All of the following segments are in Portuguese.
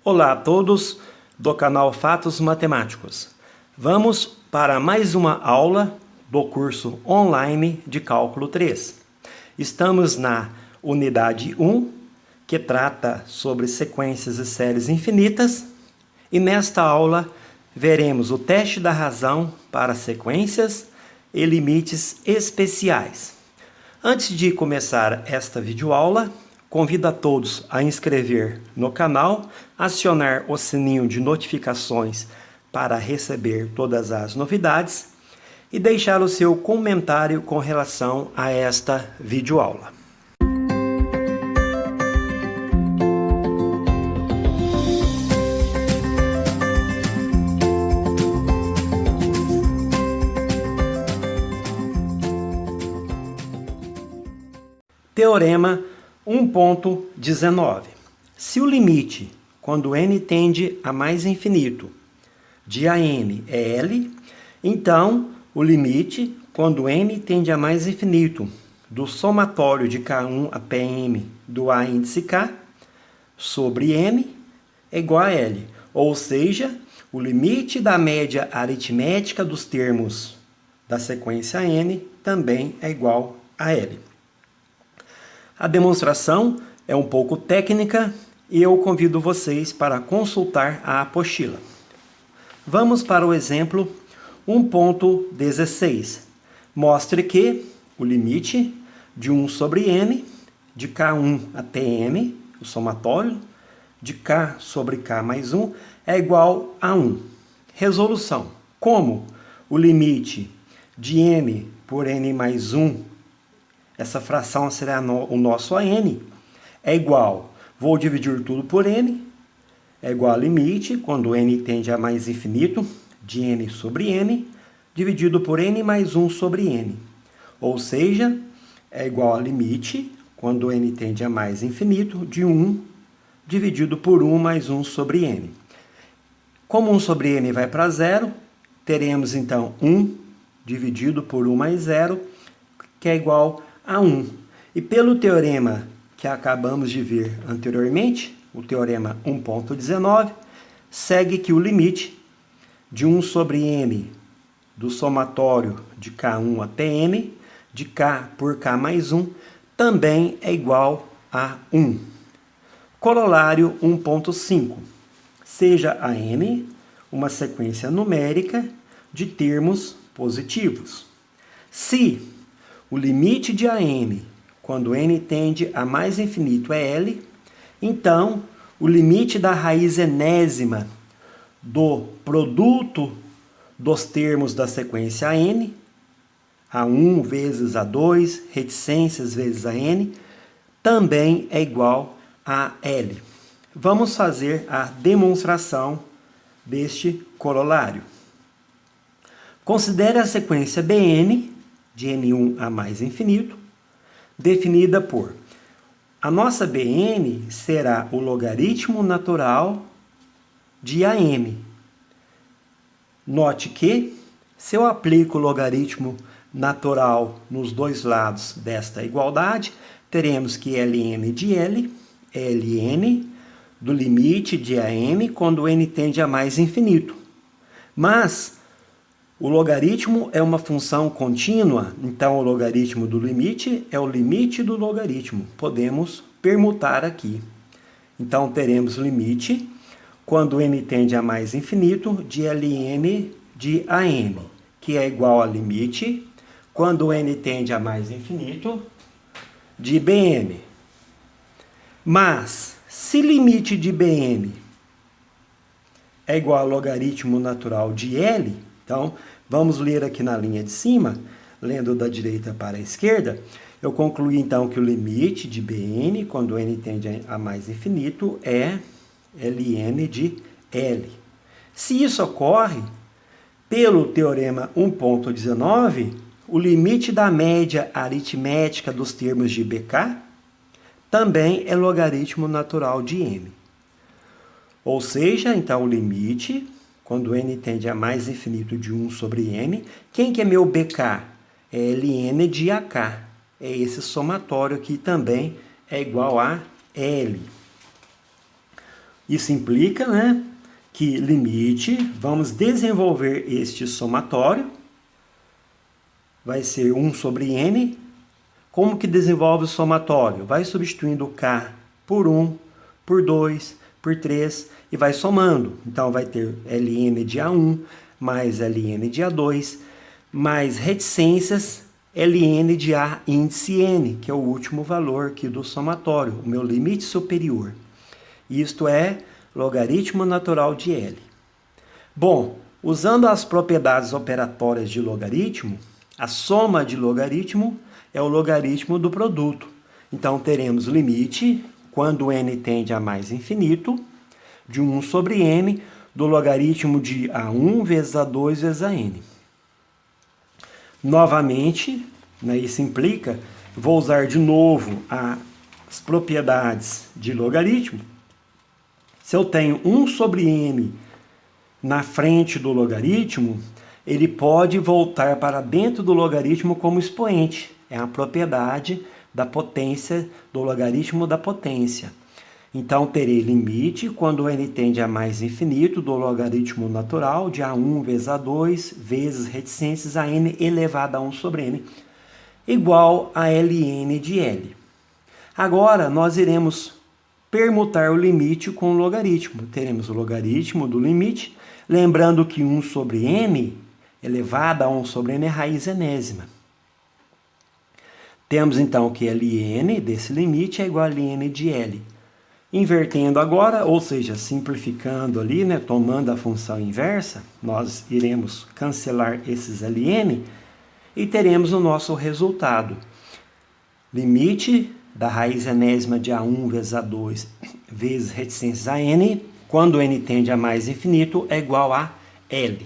Olá a todos do canal Fatos Matemáticos. Vamos para mais uma aula do curso online de Cálculo 3. Estamos na unidade 1, que trata sobre sequências e séries infinitas, e nesta aula veremos o teste da razão para sequências e limites especiais. Antes de começar esta videoaula, convido a todos a inscrever no canal, acionar o sininho de notificações para receber todas as novidades e deixar o seu comentário com relação a esta videoaula. Teorema 1.19. Se o limite, quando n tende a mais infinito, de AM é L, então o limite, quando n tende a mais infinito, do somatório de K1 a Pm do A índice K sobre M é igual a L. Ou seja, o limite da média aritmética dos termos da sequência n também é igual a L. A demonstração é um pouco técnica e eu convido vocês para consultar a apostila. Vamos para o exemplo 1.16. Mostre que o limite de 1 sobre m, de K1 até m, o somatório, de K sobre K mais 1, é igual a 1. Resolução. Como o limite de m por n mais 1, essa fração será o nosso AN, é igual, vou dividir tudo por n, é igual a limite, quando n tende a mais infinito, de n sobre n, dividido por n mais 1 sobre n. Ou seja, é igual a limite, quando n tende a mais infinito, de 1, dividido por 1 mais 1 sobre n. Como 1 sobre n vai para zero, teremos então 1 dividido por 1 mais 0, que é igual a 1. E pelo teorema que acabamos de ver anteriormente, o teorema 1.19, segue que o limite de 1 sobre m do somatório de K1 até m, de K por K mais 1, também é igual a 1. Corolário 1.5. Seja a m uma sequência numérica de termos positivos. Se o limite de AM, quando n tende a mais infinito, é L, então o limite da raiz enésima do produto dos termos da sequência n, A1 vezes A2, reticências vezes AN, também é igual a L. Vamos fazer a demonstração deste corolário. Considere a sequência Bn, de n1 a mais infinito, definida por... A nossa Bn será o logaritmo natural de AM. Note que, se eu aplico o logaritmo natural nos dois lados desta igualdade, teremos que Ln de L é Ln do limite de AM quando n tende a mais infinito. Mas o logaritmo é uma função contínua, então o logaritmo do limite é o limite do logaritmo. Podemos permutar aqui. Então teremos limite, quando n tende a mais infinito, de Ln de AM, que é igual a limite, quando n tende a mais infinito, de Bm. Mas, se limite de Bm é igual ao logaritmo natural de L, então, vamos ler aqui na linha de cima, lendo da direita para a esquerda, eu concluí então que o limite de Bn, quando n tende a mais infinito, é Ln de L. Se isso ocorre, pelo teorema 1.19, o limite da média aritmética dos termos de Bk também é logaritmo natural de m. Ou seja, então o limite, quando n tende a mais infinito de 1 sobre m, quem que é meu Bk? É Ln de Ak. É esse somatório que também é igual a L. Isso implica, né, que limite, vamos desenvolver este somatório, vai ser 1 sobre n. Como que desenvolve o somatório? Vai substituindo k por 1, por 2, por 3 e vai somando. Então vai ter ln de A1 mais ln de A2 mais reticências ln de A índice n, que é o último valor aqui do somatório, o meu limite superior. Isto é logaritmo natural de L. Bom, usando as propriedades operatórias de logaritmo, a soma de logaritmo é o logaritmo do produto. Então, teremos o limite, quando n tende a mais infinito, de 1 sobre n, do logaritmo de A1 vezes A2 vezes a n. Novamente, né, isso implica, vou usar de novo as propriedades de logaritmo. Se eu tenho 1 sobre n na frente do logaritmo, ele pode voltar para dentro do logaritmo como expoente. É a propriedade da potência, do logaritmo da potência. Então, terei limite, quando n tende a mais infinito, do logaritmo natural de A1 vezes A2 vezes reticências a n elevado a 1 sobre n, igual a ln de L. Agora, nós iremos permutar o limite com o logaritmo. Teremos o logaritmo do limite, lembrando que 1 sobre n elevado a 1 sobre n é raiz enésima. Temos então que ln desse limite é igual a ln de L. Invertendo agora, ou seja, simplificando ali, né, tomando a função inversa, nós iremos cancelar esses ln e teremos o nosso resultado. Limite da raiz enésima de A1 vezes A2 vezes reticências a n, quando n tende a mais infinito, é igual a L.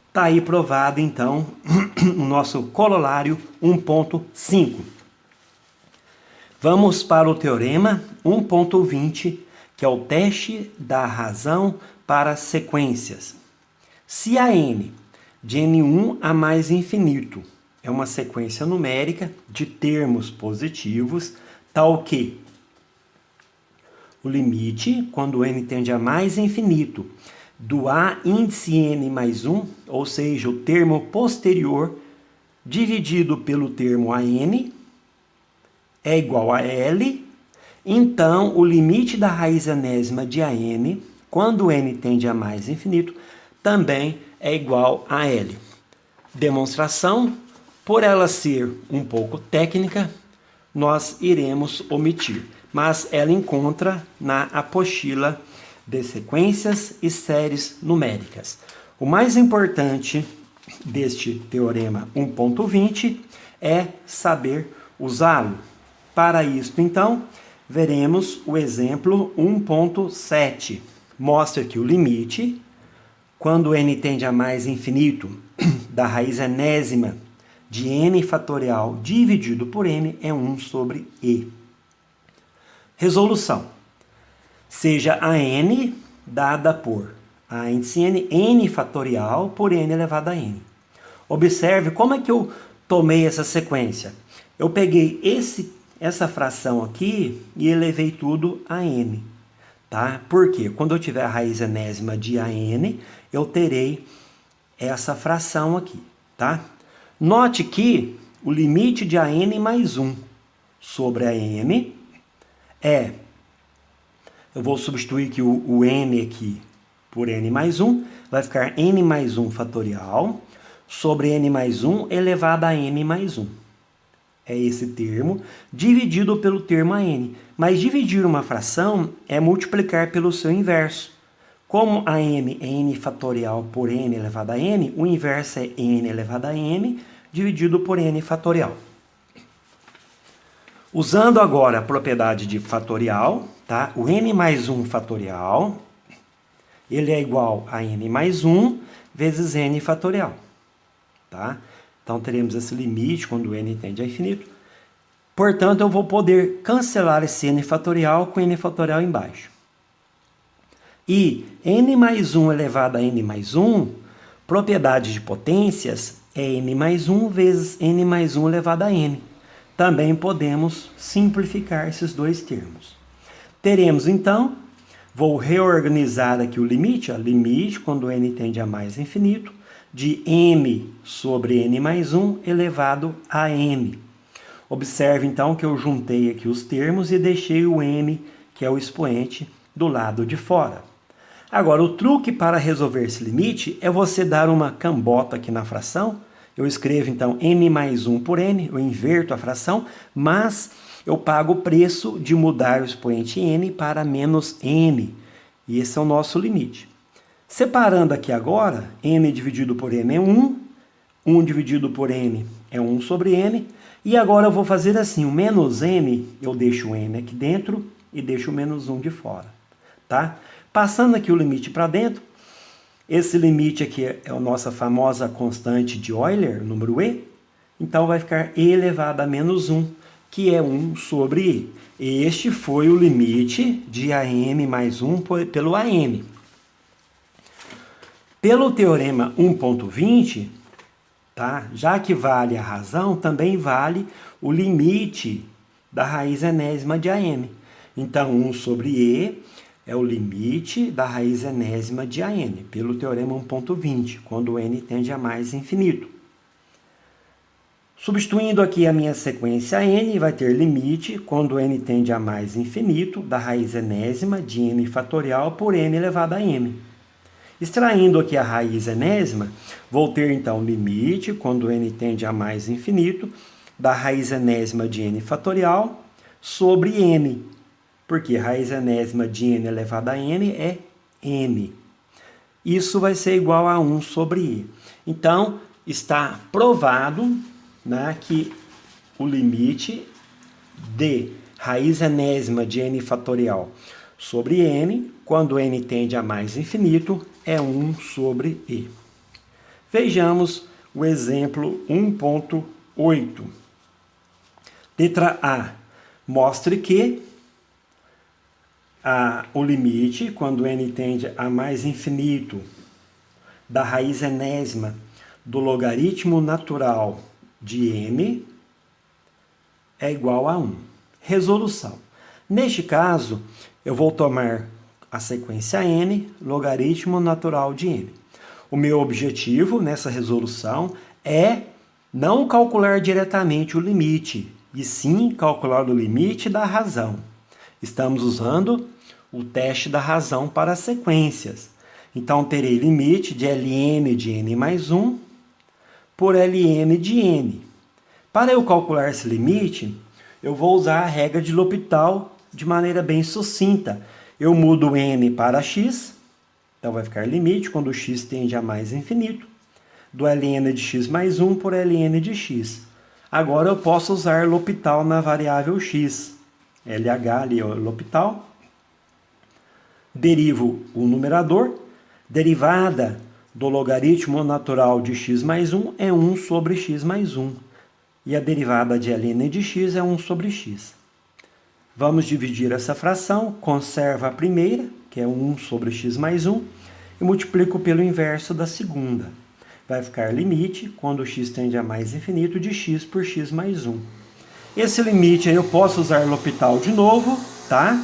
Está aí provado, então, o nosso corolário 1.5. Vamos para o teorema 1.20, que é o teste da razão para sequências. Se a n de n1 a mais infinito é uma sequência numérica de termos positivos, tal que o limite, quando n tende a mais infinito, do A índice n mais 1, ou seja, o termo posterior, dividido pelo termo AN, é igual a L. Então, o limite da raiz enésima de AN, quando n tende a mais infinito, também é igual a L. Demonstração, por ela ser um pouco técnica, nós iremos omitir, mas ela encontra na apostila de sequências e séries numéricas. O mais importante deste teorema 1.20 é saber usá-lo. Para isto, então, veremos o exemplo 1.7. Mostra que o limite, quando n tende a mais infinito, da raiz enésima de n fatorial dividido por n é 1 sobre e. Resolução. Seja a n dada por a índice n fatorial por n elevado a n. Observe como é que eu tomei essa sequência. Eu peguei essa fração aqui e elevei tudo a n. Tá? Por quê? Quando eu tiver a raiz enésima de AN, eu terei essa fração aqui. Tá? Note que o limite de AN mais 1 sobre AN é... Eu vou substituir aqui o n aqui por n mais 1, vai ficar n mais 1 fatorial sobre n mais 1 elevado a n mais 1. É esse termo, dividido pelo termo AN. Mas dividir uma fração é multiplicar pelo seu inverso. Como a n é n fatorial por n elevado a n, o inverso é n elevado a n dividido por n fatorial. Usando agora a propriedade de fatorial, tá? O n mais 1 fatorial, ele é igual a n mais 1 vezes n fatorial. Tá? Então, teremos esse limite quando n tende a infinito. Portanto, eu vou poder cancelar esse n fatorial com n fatorial embaixo. E n mais 1 elevado a n mais 1, propriedade de potências, é n mais 1 vezes n mais 1 elevado a n. Também podemos simplificar esses dois termos. Teremos, então, Vou reorganizar aqui o limite, ó, limite quando n tende a mais infinito, de m sobre n mais 1 elevado a m. Observe então que eu juntei aqui os termos e deixei o m, que é o expoente, do lado de fora. Agora, o truque para resolver esse limite é você dar uma cambota aqui na fração. Eu escrevo então m mais 1 por n, eu inverto a fração, mas eu pago o preço de mudar o expoente m para menos m. E esse é o nosso limite. Separando aqui agora, m dividido por m é 1, 1 dividido por m é 1 sobre m, e agora eu vou fazer assim, o menos m, eu deixo o m aqui dentro e deixo o menos 1 de fora, tá? Passando aqui o limite para dentro, esse limite aqui é a nossa famosa constante de Euler, número e, então vai ficar e elevado a menos 1, que é 1 sobre e. Este foi o limite de AM mais 1 pelo AM. Pelo teorema 1.20, tá? Já que vale a razão, também vale o limite da raiz enésima de AM. Então, 1 sobre E é o limite da raiz enésima de AM, pelo teorema 1.20, quando n tende a mais infinito. Substituindo aqui a minha sequência n, vai ter limite, quando n tende a mais infinito, da raiz enésima de m fatorial por m elevado a m. Extraindo aqui a raiz enésima, vou ter então limite, quando n tende a mais infinito, da raiz enésima de n fatorial sobre m. Porque raiz enésima de n elevado a m é m. Isso vai ser igual a 1 sobre e. Então, está provado, né, que o limite de raiz enésima de n fatorial sobre n, quando n tende a mais infinito, é 1 sobre e. Vejamos o exemplo 1.8. Letra A. Mostre que o limite, quando n tende a mais infinito, da raiz enésima do logaritmo natural de m é igual a 1. Resolução. Neste caso, eu vou tomar a sequência n, logaritmo natural de m. O meu objetivo nessa resolução é não calcular diretamente o limite, e sim calcular o limite da razão. Estamos usando o teste da razão para sequências. Então, terei limite de Ln de n mais 1 por Ln de n. Para eu calcular esse limite, eu vou usar a regra de L'Hopital de maneira bem sucinta. Eu mudo n para x, então vai ficar limite, quando x tende a mais infinito, do Ln de x mais 1 por Ln de x. Agora eu posso usar L'Hopital na variável x. LH ali é o L'Hopital. Derivo o numerador. Derivada do logaritmo natural de x mais 1 é 1 sobre x mais 1. E a derivada de Ln de x é 1 sobre x. Vamos dividir essa fração. Conserva a primeira, que é 1 sobre x mais 1, e multiplico pelo inverso da segunda. Vai ficar limite, quando x tende a mais infinito, de x por x mais 1. Esse limite aí eu posso usar L'Hopital de novo, tá?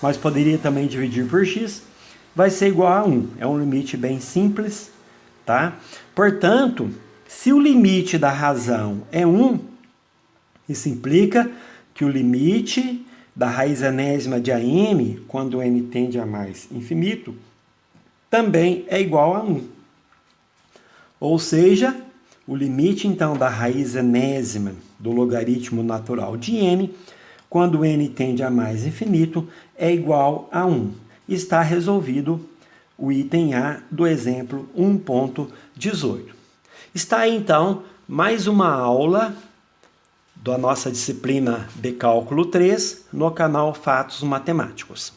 Mas poderia também dividir por x. Vai ser igual a 1. É um limite bem simples, tá? Portanto, se o limite da razão é 1, isso implica que o limite da raiz enésima de AM, quando n tende a mais infinito, também é igual a 1. Ou seja, o limite, então, da raiz enésima do logaritmo natural de n, quando n tende a mais infinito, é igual a 1. Está resolvido o item A do exemplo 1.18. Está aí, então, mais uma aula da nossa disciplina de Cálculo 3 no canal Fatos Matemáticos.